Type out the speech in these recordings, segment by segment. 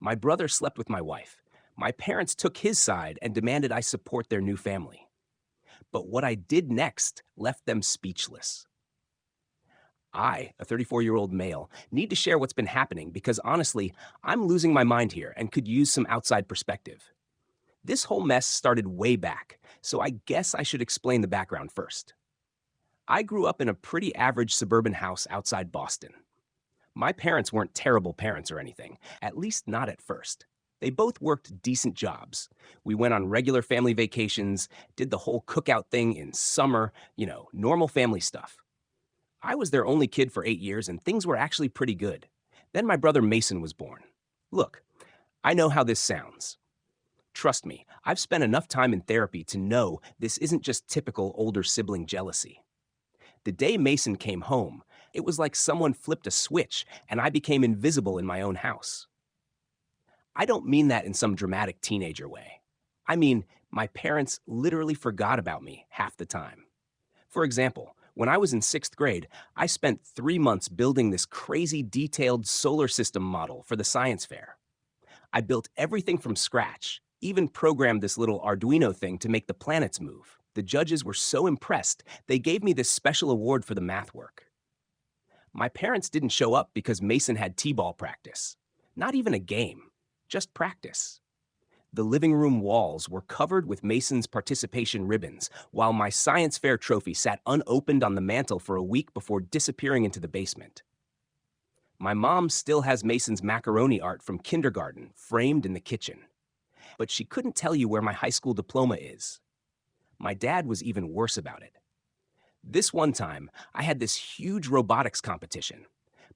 My brother slept with my wife. My parents took his side and demanded I support their new family. But what I did next left them speechless. I, a 34-year-old male, need to share what's been happening because honestly, I'm losing my mind here and could use some outside perspective. This whole mess started way back, so I guess I should explain the background first. I grew up in a pretty average suburban house outside Boston. My parents weren't terrible parents or anything, at least not at first. They both worked decent jobs. We went on regular family vacations, did the whole cookout thing in summer, normal family stuff. I was their only kid for 8 years and things were actually pretty good. Then my brother Mason was born. Look, I know how this sounds. Trust me, I've spent enough time in therapy to know this isn't just typical older sibling jealousy. The day Mason came home, it was like someone flipped a switch and I became invisible in my own house. I don't mean that in some dramatic teenager way. I mean, my parents literally forgot about me half the time. For example, when I was in 6th grade, I spent 3 months building this crazy detailed solar system model for the science fair. I built everything from scratch, even programmed this little Arduino thing to make the planets move. The judges were so impressed, they gave me this special award for the math work. My parents didn't show up because Mason had t-ball practice. Not even a game, just practice. The living room walls were covered with Mason's participation ribbons, while my science fair trophy sat unopened on the mantel for a week before disappearing into the basement. My mom still has Mason's macaroni art from kindergarten framed in the kitchen. But she couldn't tell you where my high school diploma is. My dad was even worse about it. This one time, I had this huge robotics competition.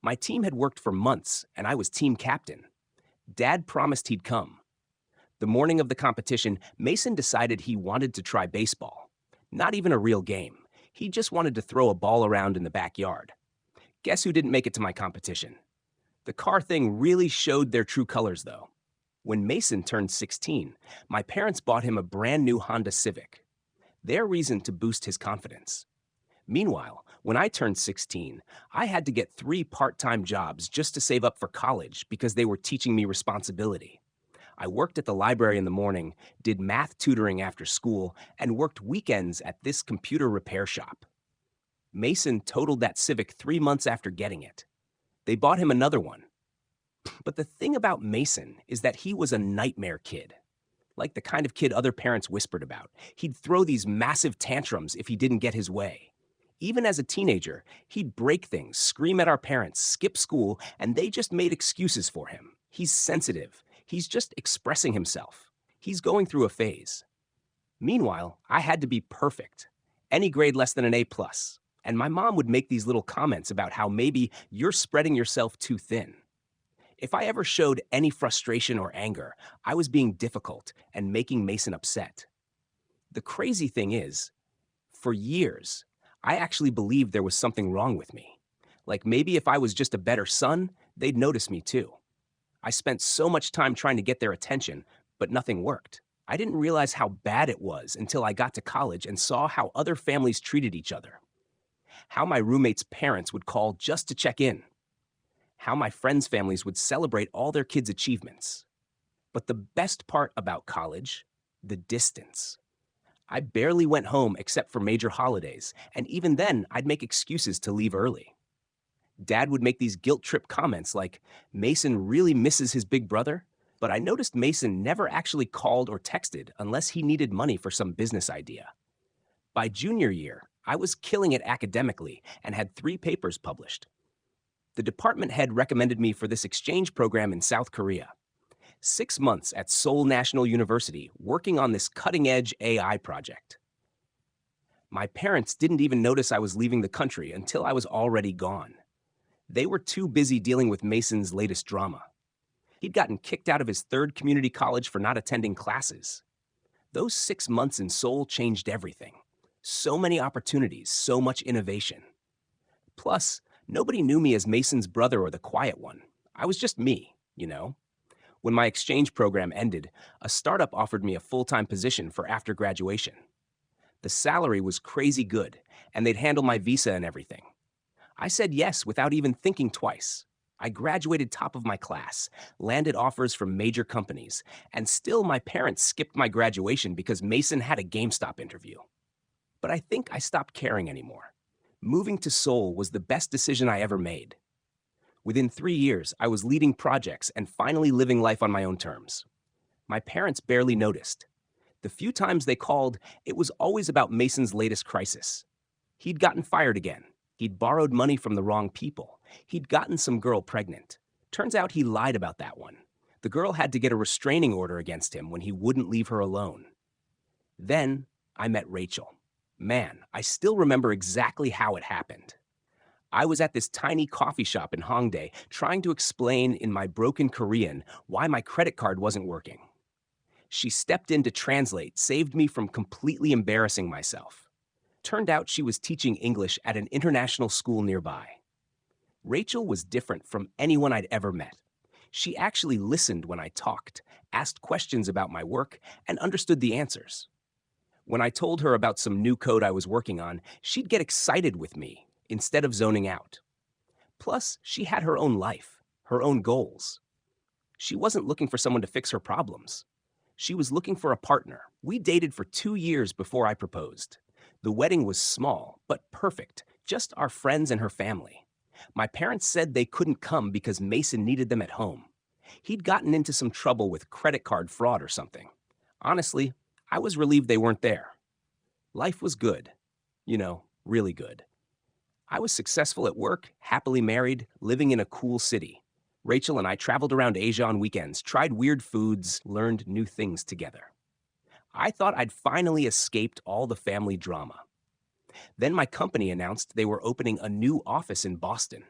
My team had worked for months, and I was team captain. Dad promised he'd come. The morning of the competition, Mason decided he wanted to try baseball. Not even a real game. He just wanted to throw a ball around in the backyard. Guess who didn't make it to my competition? The car thing really showed their true colors, though. When Mason turned 16, my parents bought him a brand new Honda Civic. Their reason to boost his confidence. Meanwhile, when I turned 16, I had to get 3 part-time jobs just to save up for college because they were teaching me responsibility. I worked at the library in the morning, did math tutoring after school, and worked weekends at this computer repair shop. Mason totaled that Civic 3 months after getting it. They bought him another one. But the thing about Mason is that he was a nightmare kid. Like the kind of kid other parents whispered about. He'd throw these massive tantrums if he didn't get his way. Even as a teenager, he'd break things, scream at our parents, skip school, and they just made excuses for him. He's sensitive. He's just expressing himself. He's going through a phase. Meanwhile, I had to be perfect. Any grade less than an A+. And my mom would make these little comments about how maybe you're spreading yourself too thin. If I ever showed any frustration or anger, I was being difficult and making Mason upset. The crazy thing is, for years, I actually believed there was something wrong with me. Like maybe if I was just a better son, they'd notice me too. I spent so much time trying to get their attention, but nothing worked. I didn't realize how bad it was until I got to college and saw how other families treated each other. How my roommates' parents would call just to check in. How my friends' families would celebrate all their kids' achievements. But the best part about college, the distance. I barely went home except for major holidays, and even then, I'd make excuses to leave early. Dad would make these guilt trip comments like, Mason really misses his big brother, but I noticed Mason never actually called or texted unless he needed money for some business idea. By junior year, I was killing it academically and had 3 papers published. The department head recommended me for this exchange program in South Korea. 6 months at Seoul National University working on this cutting-edge AI project. My parents didn't even notice I was leaving the country until I was already gone. They were too busy dealing with Mason's latest drama. He'd gotten kicked out of his 3rd community college for not attending classes. Those 6 months in Seoul changed everything. So many opportunities, so much innovation. Plus, nobody knew me as Mason's brother or the quiet one. I was just me, When my exchange program ended, a startup offered me a full-time position for after graduation. The salary was crazy good, and they'd handle my visa and everything. I said yes without even thinking twice. I graduated top of my class, landed offers from major companies, and still my parents skipped my graduation because Mason had a GameStop interview. But I think I stopped caring anymore. Moving to Seoul was the best decision I ever made. Within 3 years, I was leading projects and finally living life on my own terms. My parents barely noticed. The few times they called, it was always about Mason's latest crisis. He'd gotten fired again. He'd borrowed money from the wrong people. He'd gotten some girl pregnant. Turns out he lied about that one. The girl had to get a restraining order against him when he wouldn't leave her alone. Then I met Rachel. Man, I still remember exactly how it happened. I was at this tiny coffee shop in Hongdae trying to explain in my broken Korean why my credit card wasn't working. She stepped in to translate, saved me from completely embarrassing myself. Turned out she was teaching English at an international school nearby. Rachel was different from anyone I'd ever met. She actually listened when I talked, asked questions about my work, and understood the answers. When I told her about some new code I was working on, she'd get excited with me instead of zoning out. Plus, she had her own life, her own goals. She wasn't looking for someone to fix her problems. She was looking for a partner. We dated for 2 years before I proposed. The wedding was small, but perfect, just our friends and her family. My parents said they couldn't come because Mason needed them at home. He'd gotten into some trouble with credit card fraud or something. Honestly, I was relieved they weren't there. Life was good. Really good. I was successful at work, happily married, living in a cool city. Rachel and I traveled around Asia on weekends, tried weird foods, learned new things together. I thought I'd finally escaped all the family drama. Then my company announced they were opening a new office in Boston.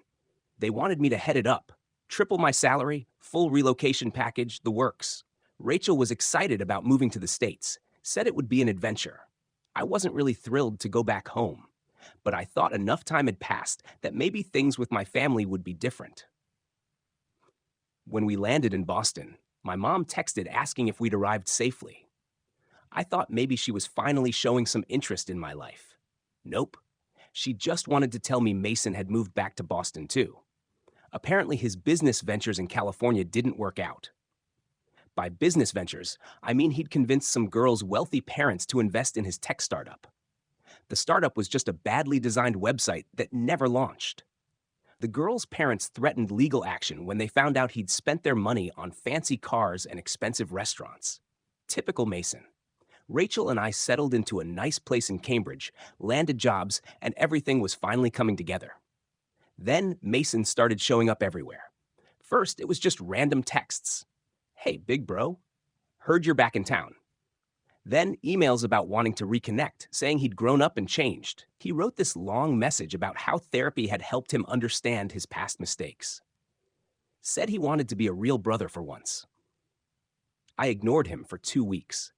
They wanted me to head it up. Triple my salary, full relocation package, the works. Rachel was excited about moving to the States, said it would be an adventure. I wasn't really thrilled to go back home, but I thought enough time had passed that maybe things with my family would be different. When we landed in Boston, my mom texted asking if we'd arrived safely. I thought maybe she was finally showing some interest in my life. Nope. She just wanted to tell me Mason had moved back to Boston too. Apparently his business ventures in California didn't work out. By business ventures, I mean he'd convinced some girls' wealthy parents to invest in his tech startup. The startup was just a badly designed website that never launched. The girls' parents threatened legal action when they found out he'd spent their money on fancy cars and expensive restaurants. Typical Mason. Rachel and I settled into a nice place in Cambridge, landed jobs, and everything was finally coming together. Then Mason started showing up everywhere. First, it was just random texts. Hey, big bro. Heard you're back in town. Then emails about wanting to reconnect, saying he'd grown up and changed. He wrote this long message about how therapy had helped him understand his past mistakes. Said he wanted to be a real brother for once. I ignored him for 2 weeks.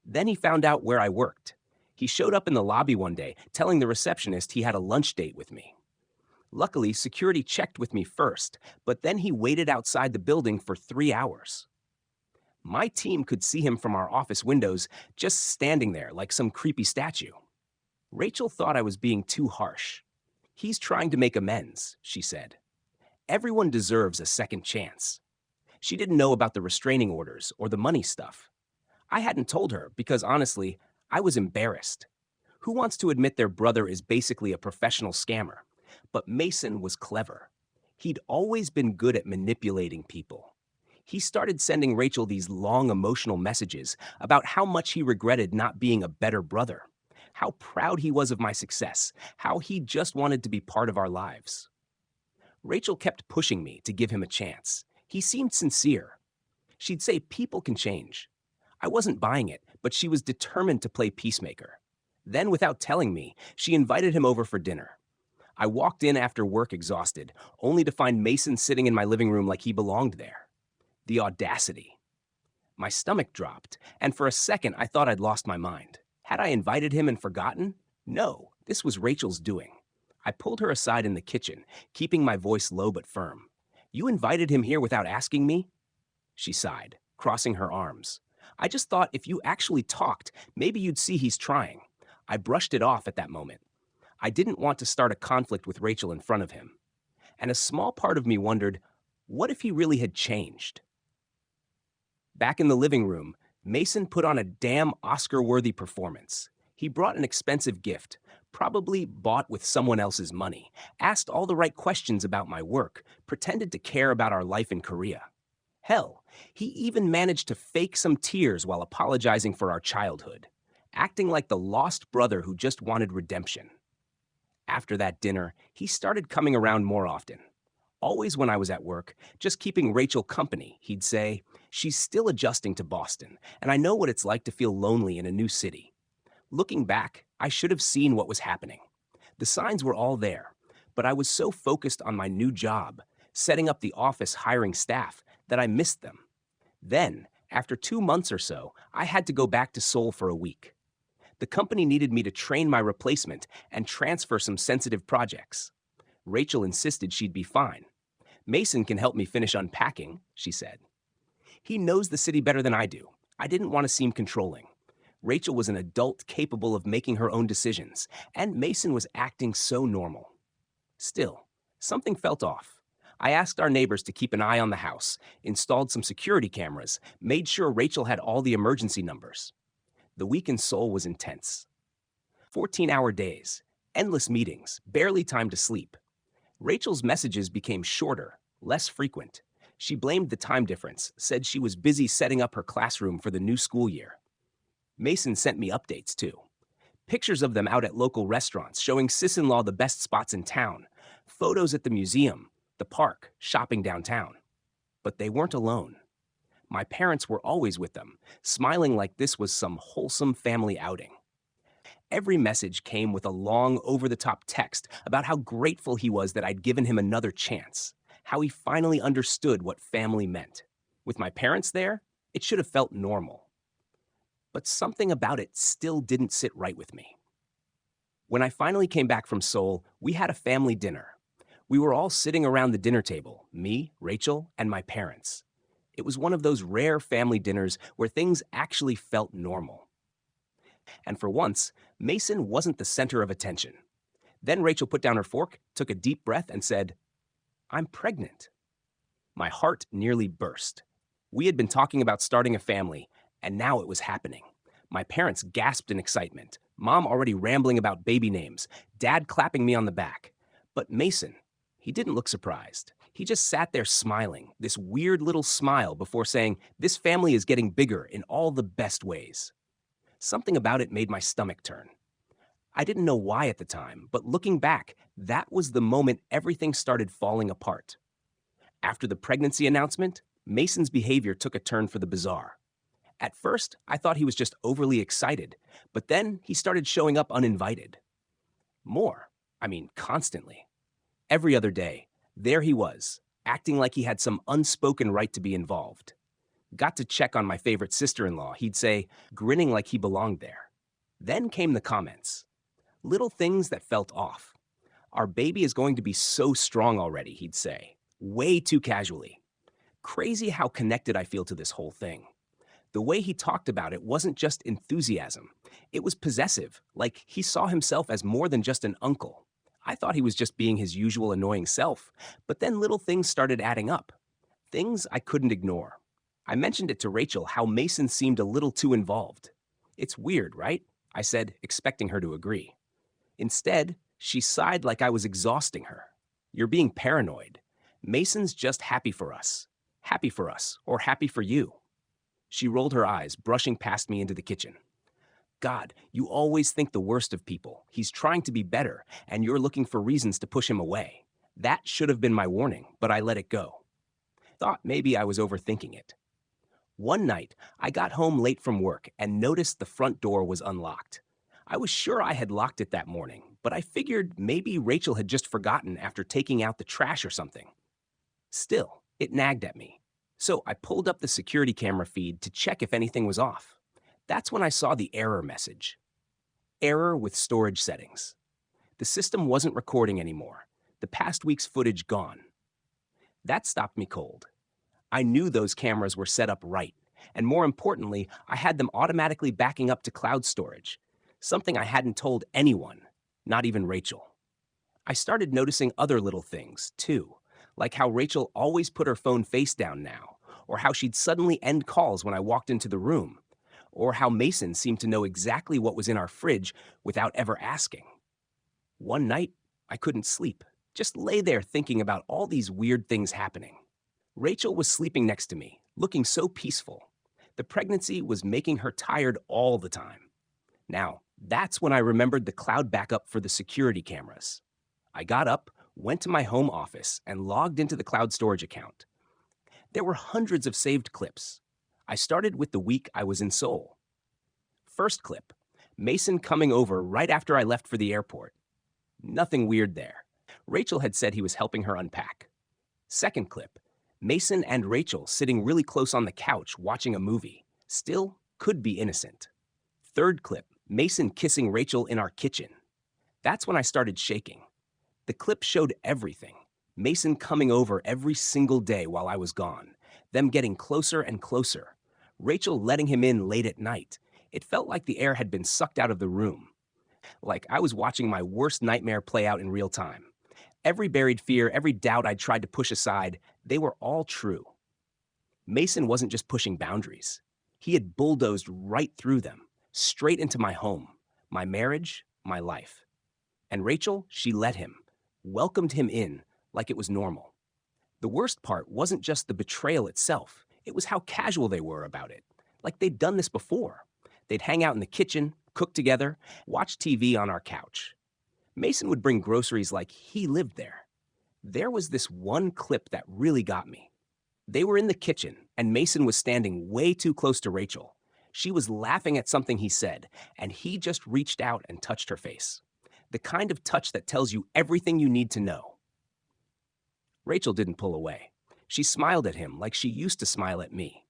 Then he found out where I worked. He showed up in the lobby one day, telling the receptionist he had a lunch date with me. Luckily, security checked with me first, but then he waited outside the building for 3 hours. My team could see him from our office windows, just standing there like some creepy statue. Rachel thought I was being too harsh. He's trying to make amends, she said. Everyone deserves a second chance. She didn't know about the restraining orders or the money stuff. I hadn't told her because, honestly, I was embarrassed. Who wants to admit their brother is basically a professional scammer? But Mason was clever. He'd always been good at manipulating people. He started sending Rachel these long emotional messages about how much he regretted not being a better brother, how proud he was of my success, how he just wanted to be part of our lives. Rachel kept pushing me to give him a chance. He seemed sincere. She'd say people can change. I wasn't buying it, but she was determined to play peacemaker. Then, without telling me, she invited him over for dinner. I walked in after work exhausted, only to find Mason sitting in my living room like he belonged there. The audacity. My stomach dropped, and for a second I thought I'd lost my mind. Had I invited him and forgotten? No, this was Rachel's doing. I pulled her aside in the kitchen, keeping my voice low but firm. You invited him here without asking me? She sighed, crossing her arms. I just thought if you actually talked, maybe you'd see he's trying. I brushed it off at that moment. I didn't want to start a conflict with Rachel in front of him. And a small part of me wondered, What if he really had changed? Back in the living room, Mason put on a damn Oscar-worthy performance. He brought an expensive gift, probably bought with someone else's money, asked all the right questions about my work, pretended to care about our life in Korea. Hell, he even managed to fake some tears while apologizing for our childhood, acting like the lost brother who just wanted redemption. After that dinner, he started coming around more often. Always when I was at work, just keeping Rachel company, he'd say, "She's still adjusting to Boston, and I know what it's like to feel lonely in a new city." Looking back, I should have seen what was happening. The signs were all there, but I was so focused on my new job, setting up the office, hiring staff, that I missed them. Then, after 2 months or so, I had to go back to Seoul for a week. The company needed me to train my replacement and transfer some sensitive projects. Rachel insisted she'd be fine. "Mason can help me finish unpacking," she said. "He knows the city better than I do." I didn't want to seem controlling. Rachel was an adult capable of making her own decisions, and Mason was acting so normal. Still, something felt off. I asked our neighbors to keep an eye on the house, installed some security cameras, made sure Rachel had all the emergency numbers. The week in Seoul was intense. 14-hour days, endless meetings, barely time to sleep. Rachel's messages became shorter, less frequent. She blamed the time difference, said she was busy setting up her classroom for the new school year. Mason sent me updates, too. Pictures of them out at local restaurants, showing sis-in-law the best spots in town. Photos at the museum, the park, shopping downtown. But they weren't alone. My parents were always with them, smiling like this was some wholesome family outing. Every message came with a long, over-the-top text about how grateful he was that I'd given him another chance, how he finally understood what family meant. With my parents there, it should have felt normal. But something about it still didn't sit right with me. When I finally came back from Seoul, we had a family dinner. We were all sitting around the dinner table, me, Rachel, and my parents. It was one of those rare family dinners where things actually felt normal. And for once, Mason wasn't the center of attention. Then Rachel put down her fork, took a deep breath, and said, "I'm pregnant." My heart nearly burst. We had been talking about starting a family, and now it was happening. My parents gasped in excitement, Mom already rambling about baby names, Dad clapping me on the back. But Mason, he didn't look surprised. He just sat there smiling, this weird little smile before saying, "This family is getting bigger in all the best ways." Something about it made my stomach turn. I didn't know why at the time, but looking back, that was the moment everything started falling apart. After the pregnancy announcement, Mason's behavior took a turn for the bizarre. At first, I thought he was just overly excited, but then he started showing up uninvited. Constantly. Every other day, there he was, acting like he had some unspoken right to be involved. Got to check on my favorite sister-in-law, he'd say, grinning like he belonged there. Then came the comments. Little things that felt off. "Our baby is going to be so strong already," he'd say, way too casually. Crazy how connected I feel to this whole thing. The way he talked about it wasn't just enthusiasm. It was possessive, like he saw himself as more than just an uncle. I thought he was just being his usual annoying self, but then little things started adding up. Things I couldn't ignore. I mentioned it to Rachel how Mason seemed a little too involved. "It's weird, right?" I said, expecting her to agree. Instead, she sighed like I was exhausting her. "You're being paranoid. Mason's just happy for us. Happy for us, or happy for you." She rolled her eyes, brushing past me into the kitchen. "God, you always think the worst of people. He's trying to be better, and you're looking for reasons to push him away. That should have been my warning, but I let it go. Thought maybe I was overthinking it." One night, I got home late from work and noticed the front door was unlocked. I was sure I had locked it that morning, but I figured maybe Rachel had just forgotten after taking out the trash or something. Still, it nagged at me. So I pulled up the security camera feed to check if anything was off. That's when I saw the error message. Error with storage settings. The system wasn't recording anymore. The past week's footage gone. That stopped me cold. I knew those cameras were set up right, and more importantly, I had them automatically backing up to cloud storage, something I hadn't told anyone, not even Rachel. I started noticing other little things, too, like how Rachel always put her phone face down now, or how she'd suddenly end calls when I walked into the room, or how Mason seemed to know exactly what was in our fridge without ever asking. One night, I couldn't sleep, just lay there thinking about all these weird things happening. Rachel was sleeping next to me, looking so peaceful. The pregnancy was making her tired all the time. Now, that's when I remembered the cloud backup for the security cameras. I got up, went to my home office, and logged into the cloud storage account. There were hundreds of saved clips. I started with the week I was in Seoul. First clip, Mason coming over right after I left for the airport. Nothing weird there. Rachel had said he was helping her unpack. Second clip, Mason and Rachel sitting really close on the couch watching a movie. Still could be innocent. Third clip, Mason kissing Rachel in our kitchen. That's when I started shaking. The clip showed everything. Mason coming over every single day while I was gone. Them getting closer and closer. Rachel letting him in late at night. It felt like the air had been sucked out of the room. Like I was watching my worst nightmare play out in real time. Every buried fear, every doubt I'd tried to push aside, they were all true. Mason wasn't just pushing boundaries. He had bulldozed right through them, straight into my home, my marriage, my life. And Rachel, she let him, welcomed him in like it was normal. The worst part wasn't just the betrayal itself. It was how casual they were about it, like they'd done this before. They'd hang out in the kitchen, cook together, watch TV on our couch. Mason would bring groceries like he lived there. There was this one clip that really got me. They were in the kitchen, and Mason was standing way too close to Rachel. She was laughing at something he said, and he just reached out and touched her face. The kind of touch that tells you everything you need to know. Rachel didn't pull away. She smiled at him like she used to smile at me.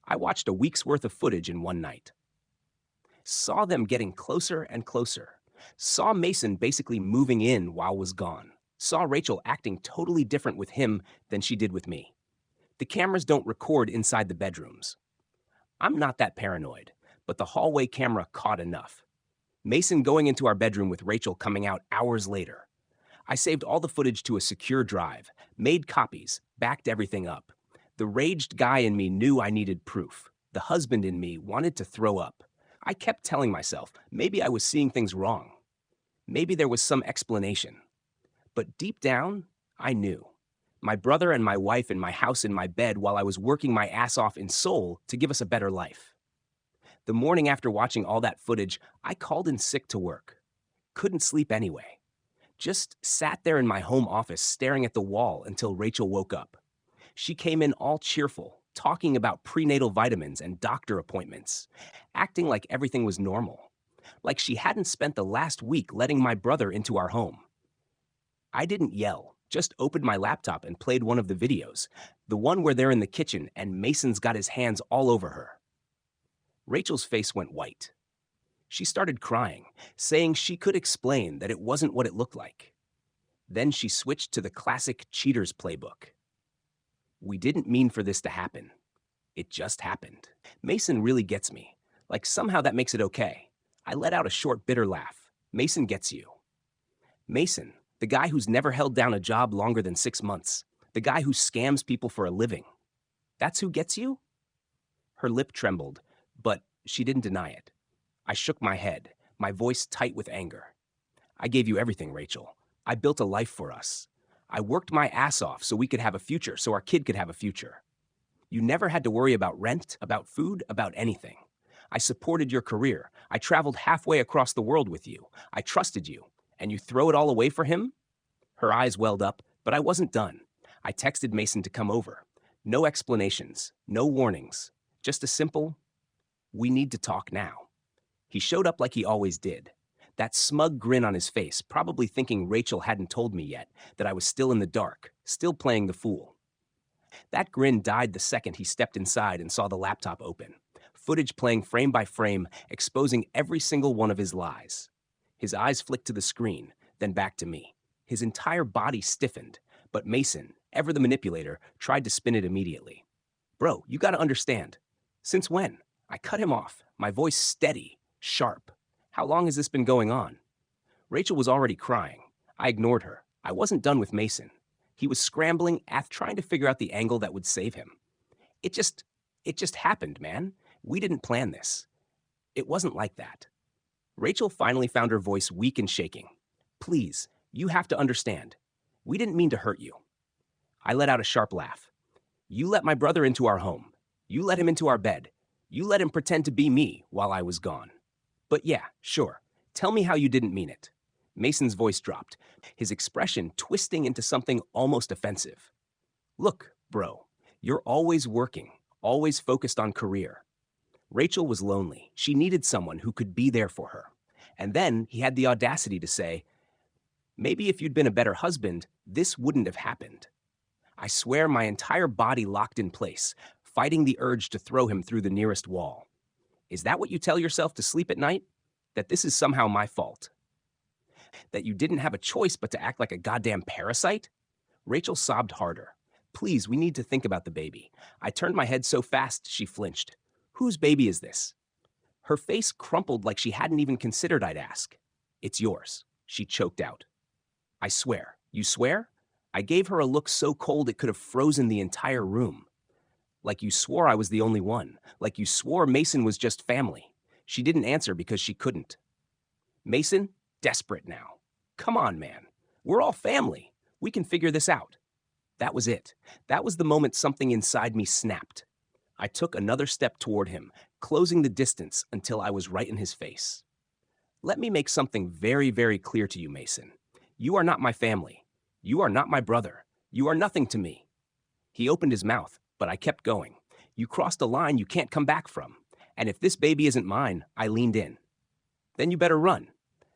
I watched a week's worth of footage in one night. Saw them getting closer and closer. Saw Mason basically moving in while was gone. Saw Rachel acting totally different with him than she did with me. The cameras don't record inside the bedrooms. I'm not that paranoid, but the hallway camera caught enough. Mason going into our bedroom with Rachel coming out hours later. I saved all the footage to a secure drive, made copies, backed everything up. The raged guy in me knew I needed proof. The husband in me wanted to throw up. I kept telling myself maybe I was seeing things wrong. Maybe there was some explanation. But deep down, I knew. My brother and my wife in my house in my bed while I was working my ass off in Seoul to give us a better life. The morning after watching all that footage, I called in sick to work. Couldn't sleep anyway. Just sat there in my home office staring at the wall until Rachel woke up. She came in all cheerful, talking about prenatal vitamins and doctor appointments, acting like everything was normal, like she hadn't spent the last week letting my brother into our home. I didn't yell, just opened my laptop and played one of the videos, the one where they're in the kitchen and Mason's got his hands all over her. Rachel's face went white. She started crying, saying she could explain that it wasn't what it looked like. Then she switched to the classic cheater's playbook. We didn't mean for this to happen. It just happened. Mason really gets me. Like somehow that makes it okay. I let out a short, bitter laugh. Mason gets you. Mason, the guy who's never held down a job longer than 6 months. The guy who scams people for a living. That's who gets you? Her lip trembled, but she didn't deny it. I shook my head, my voice tight with anger. I gave you everything, Rachel. I built a life for us. I worked my ass off so we could have a future, so our kid could have a future. You never had to worry about rent, about food, about anything. I supported your career. I traveled halfway across the world with you. I trusted you. And you throw it all away for him? Her eyes welled up, but I wasn't done. I texted Mason to come over. No explanations, no warnings. Just a simple, we need to talk now. He showed up like he always did. That smug grin on his face, probably thinking Rachel hadn't told me yet, that I was still in the dark, still playing the fool. That grin died the second he stepped inside and saw the laptop open. Footage playing frame by frame, exposing every single one of his lies. His eyes flicked to the screen, then back to me. His entire body stiffened, but Mason, ever the manipulator, tried to spin it immediately. Bro, you gotta understand. Since when? I cut him off, my voice steady, sharp. How long has this been going on? Rachel was already crying. I ignored her. I wasn't done with Mason. He was scrambling, trying to figure out the angle that would save him. It just, it just happened, man. We didn't plan this. It wasn't like that. Rachel finally found her voice weak and shaking. Please, you have to understand. We didn't mean to hurt you. I let out a sharp laugh. You let my brother into our home. You let him into our bed. You let him pretend to be me while I was gone. But yeah, sure. Tell me how you didn't mean it. Mason's voice dropped, his expression twisting into something almost offensive. Look, bro, you're always working, always focused on career. Rachel was lonely. She needed someone who could be there for her. And then he had the audacity to say, maybe if you'd been a better husband, this wouldn't have happened. I swear my entire body locked in place, fighting the urge to throw him through the nearest wall. Is that what you tell yourself to sleep at night? That this is somehow my fault? That you didn't have a choice but to act like a goddamn parasite? Rachel sobbed harder. Please, we need to think about the baby. I turned my head so fast she flinched. Whose baby is this? Her face crumpled like she hadn't even considered I'd ask. It's yours, she choked out. I swear. You swear? I gave her a look so cold it could have frozen the entire room. Like you swore I was the only one. Like you swore Mason was just family. She didn't answer because she couldn't. Mason, desperate now. Come on, man. We're all family. We can figure this out. That was it. That was the moment something inside me snapped. I took another step toward him, closing the distance until I was right in his face. Let me make something very, very clear to you, Mason. You are not my family. You are not my brother. You are nothing to me. He opened his mouth, but I kept going. You crossed a line you can't come back from. And if this baby isn't mine, I leaned in. Then you better run.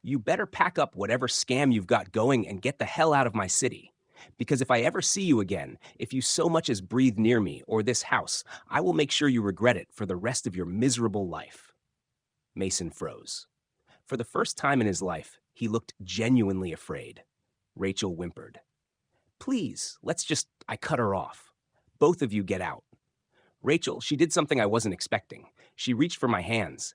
You better pack up whatever scam you've got going and get the hell out of my city. Because if I ever see you again, if you so much as breathe near me or this house, I will make sure you regret it for the rest of your miserable life. Mason froze. For the first time in his life, he looked genuinely afraid. Rachel whimpered. Please, I cut her off. Both of you get out. Rachel, she did something I wasn't expecting. She reached for my hands,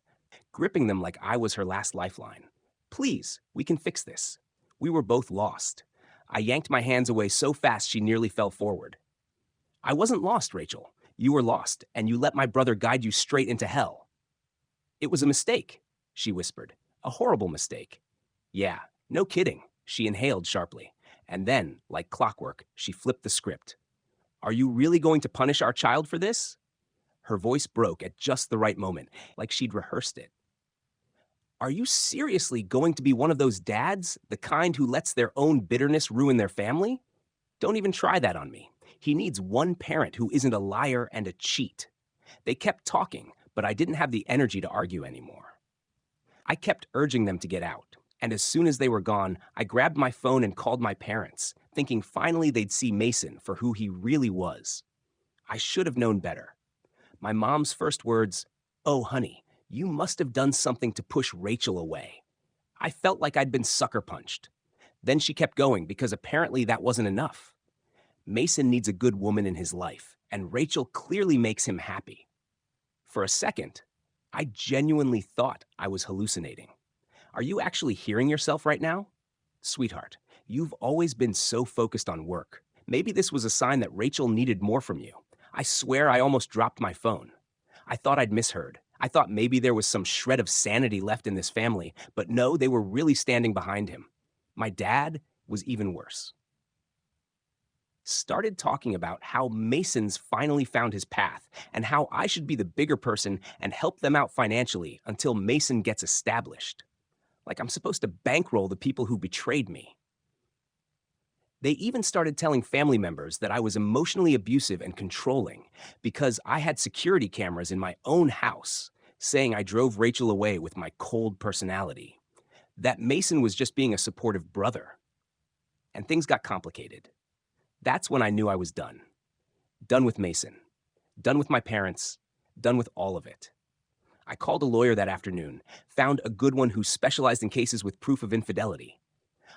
gripping them like I was her last lifeline. Please, we can fix this. We were both lost. I yanked my hands away so fast she nearly fell forward. I wasn't lost, Rachel. You were lost, and you let my brother guide you straight into hell. It was a mistake, she whispered. A horrible mistake. Yeah, no kidding, she inhaled sharply. And then, like clockwork, she flipped the script. Are you really going to punish our child for this? Her voice broke at just the right moment, like she'd rehearsed it. Are you seriously going to be one of those dads, the kind who lets their own bitterness ruin their family? Don't even try that on me. He needs one parent who isn't a liar and a cheat. They kept talking, but I didn't have the energy to argue anymore. I kept urging them to get out, and as soon as they were gone, I grabbed my phone and called my parents, thinking finally they'd see Mason for who he really was. I should have known better. My mom's first words, "Oh, honey, you must have done something to push Rachel away." I felt like I'd been sucker punched. Then she kept going because apparently that wasn't enough. Mason needs a good woman in his life, and Rachel clearly makes him happy. For a second, I genuinely thought I was hallucinating. Are you actually hearing yourself right now? Sweetheart, you've always been so focused on work. Maybe this was a sign that Rachel needed more from you. I swear I almost dropped my phone. I thought I'd misheard. I thought maybe there was some shred of sanity left in this family, but no, they were really standing behind him. My dad was even worse. Started talking about how Mason's finally found his path and how I should be the bigger person and help them out financially until Mason gets established. Like I'm supposed to bankroll the people who betrayed me. They even started telling family members that I was emotionally abusive and controlling because I had security cameras in my own house, saying I drove Rachel away with my cold personality, that Mason was just being a supportive brother. And things got complicated. That's when I knew I was done. Done with Mason. Done with my parents. Done with all of it. I called a lawyer that afternoon, found a good one who specialized in cases with proof of infidelity.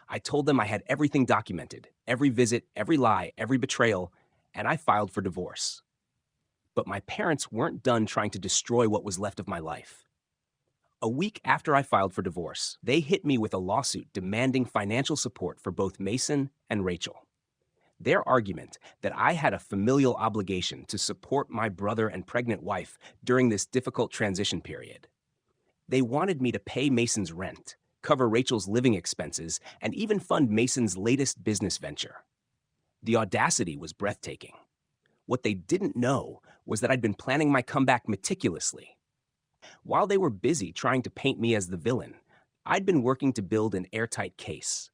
I told them I had everything documented, every visit, every lie, every betrayal, and I filed for divorce. But my parents weren't done trying to destroy what was left of my life. A week after I filed for divorce, they hit me with a lawsuit demanding financial support for both Mason and Rachel. Their argument that I had a familial obligation to support my brother and pregnant wife during this difficult transition period. They wanted me to pay Mason's rent, cover Rachel's living expenses, and even fund Mason's latest business venture. The audacity was breathtaking. What they didn't know was that I'd been planning my comeback meticulously. While they were busy trying to paint me as the villain, I'd been working to build an airtight case.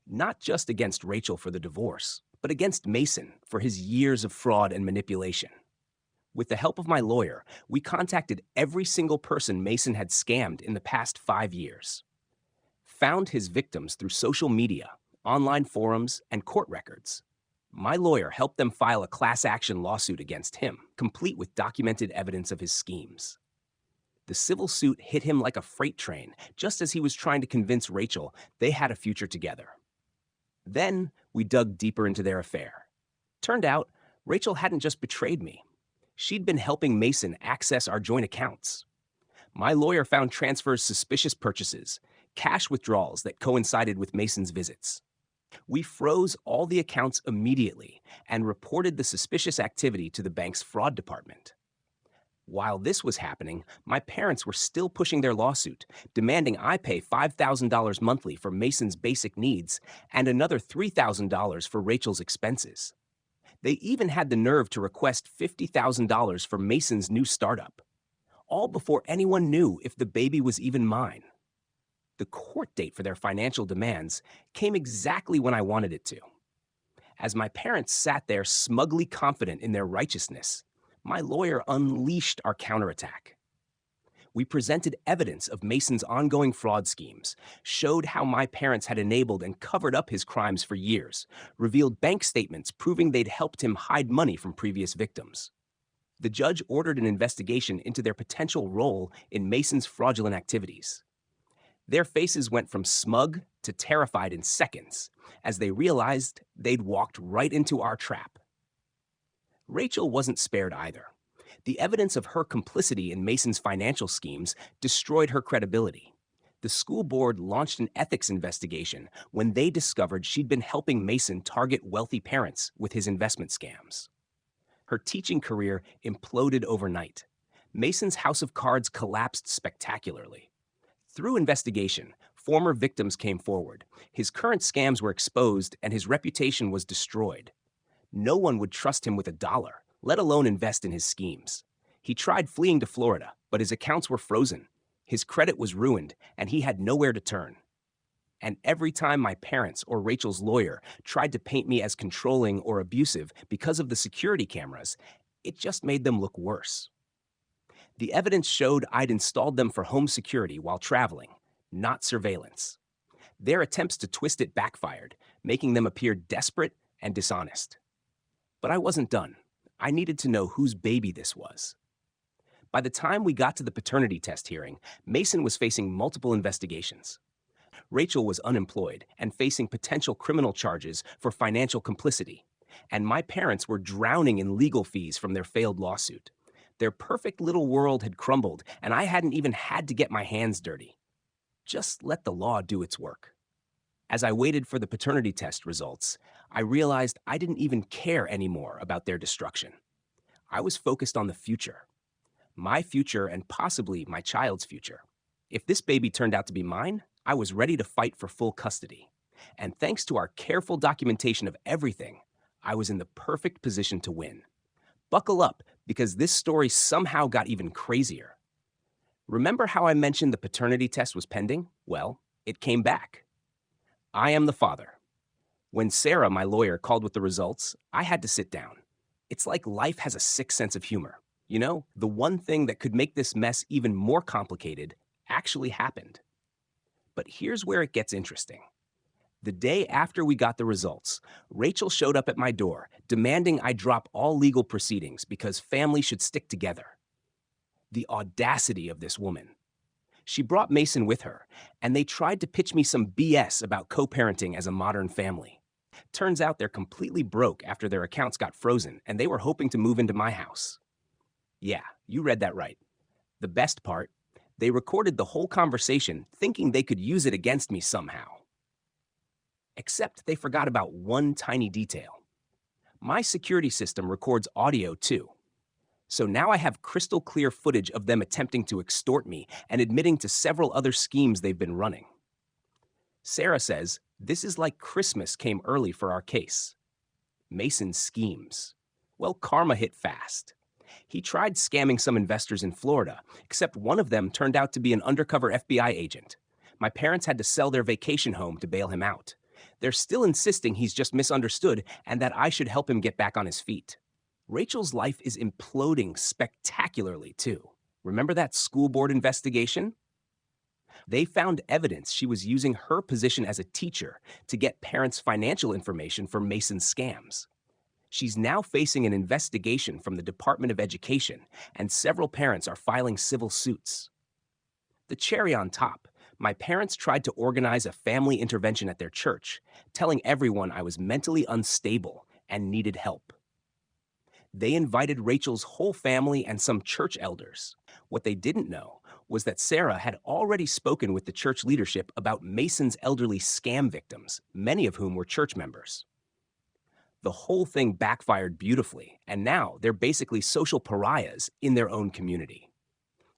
Not just against Rachel for the divorce, but against Mason for his years of fraud and manipulation. With the help of my lawyer, we contacted every single person Mason had scammed in the past 5 years. Found his victims through social media, online forums, and court records. My lawyer helped them file a class action lawsuit against him, complete with documented evidence of his schemes. The civil suit hit him like a freight train, just as he was trying to convince Rachel they had a future together. Then we dug deeper into their affair. Turned out, Rachel hadn't just betrayed me. She'd been helping Mason access our joint accounts. My lawyer found transfers, suspicious purchases, cash withdrawals that coincided with Mason's visits. We froze all the accounts immediately and reported the suspicious activity to the bank's fraud department. While this was happening, my parents were still pushing their lawsuit, demanding I pay $5,000 monthly for Mason's basic needs and another $3,000 for Rachel's expenses. They even had the nerve to request $50,000 for Mason's new startup, all before anyone knew if the baby was even mine. The court date for their financial demands came exactly when I wanted it to. As my parents sat there smugly confident in their righteousness, my lawyer unleashed our counterattack. We presented evidence of Mason's ongoing fraud schemes, showed how my parents had enabled and covered up his crimes for years, revealed bank statements proving they'd helped him hide money from previous victims. The judge ordered an investigation into their potential role in Mason's fraudulent activities. Their faces went from smug to terrified in seconds as they realized they'd walked right into our trap. Rachel wasn't spared either. The evidence of her complicity in Mason's financial schemes destroyed her credibility. The school board launched an ethics investigation when they discovered she'd been helping Mason target wealthy parents with his investment scams. Her teaching career imploded overnight. Mason's house of cards collapsed spectacularly. Through investigation, former victims came forward. His current scams were exposed and his reputation was destroyed. No one would trust him with $1, let alone invest in his schemes. He tried fleeing to Florida, but his accounts were frozen. His credit was ruined, and he had nowhere to turn. And every time my parents or Rachel's lawyer tried to paint me as controlling or abusive because of the security cameras, it just made them look worse. The evidence showed I'd installed them for home security while traveling, not surveillance. Their attempts to twist it backfired, making them appear desperate and dishonest. But I wasn't done. I needed to know whose baby this was. By the time we got to the paternity test hearing, Mason was facing multiple investigations. Rachel was unemployed and facing potential criminal charges for financial complicity, and my parents were drowning in legal fees from their failed lawsuit. Their perfect little world had crumbled, and I hadn't even had to get my hands dirty. Just let the law do its work. As I waited for the paternity test results, I realized I didn't even care anymore about their destruction. I was focused on the future. My future and possibly my child's future. If this baby turned out to be mine, I was ready to fight for full custody. And thanks to our careful documentation of everything, I was in the perfect position to win. Buckle up, because this story somehow got even crazier. Remember how I mentioned the paternity test was pending? Well, it came back. I am the father. When Sarah, my lawyer, called with the results, I had to sit down. It's like life has a sick sense of humor. You know, the one thing that could make this mess even more complicated actually happened. But here's where it gets interesting. The day after we got the results, Rachel showed up at my door, demanding I drop all legal proceedings because family should stick together. The audacity of this woman. She brought Mason with her, and they tried to pitch me some BS about co-parenting as a modern family. Turns out they're completely broke after their accounts got frozen, and they were hoping to move into my house. Yeah, you read that right. The best part, they recorded the whole conversation thinking they could use it against me somehow. Except they forgot about one tiny detail. My security system records audio too. So now I have crystal clear footage of them attempting to extort me and admitting to several other schemes they've been running. Sarah says, this is like Christmas came early for our case. Mason's schemes. Well, karma hit fast. He tried scamming some investors in Florida, except one of them turned out to be an undercover FBI agent. My parents had to sell their vacation home to bail him out. They're still insisting he's just misunderstood and that I should help him get back on his feet. Rachel's life is imploding spectacularly, too. Remember that school board investigation? They found evidence she was using her position as a teacher to get parents' financial information for Mason's scams. She's now facing an investigation from the Department of Education, and several parents are filing civil suits. The cherry on top, my parents tried to organize a family intervention at their church, telling everyone I was mentally unstable and needed help. They invited Rachel's whole family and some church elders. What they didn't know was that Sarah had already spoken with the church leadership about Mason's elderly scam victims, many of whom were church members. The whole thing backfired beautifully, and now they're basically social pariahs in their own community.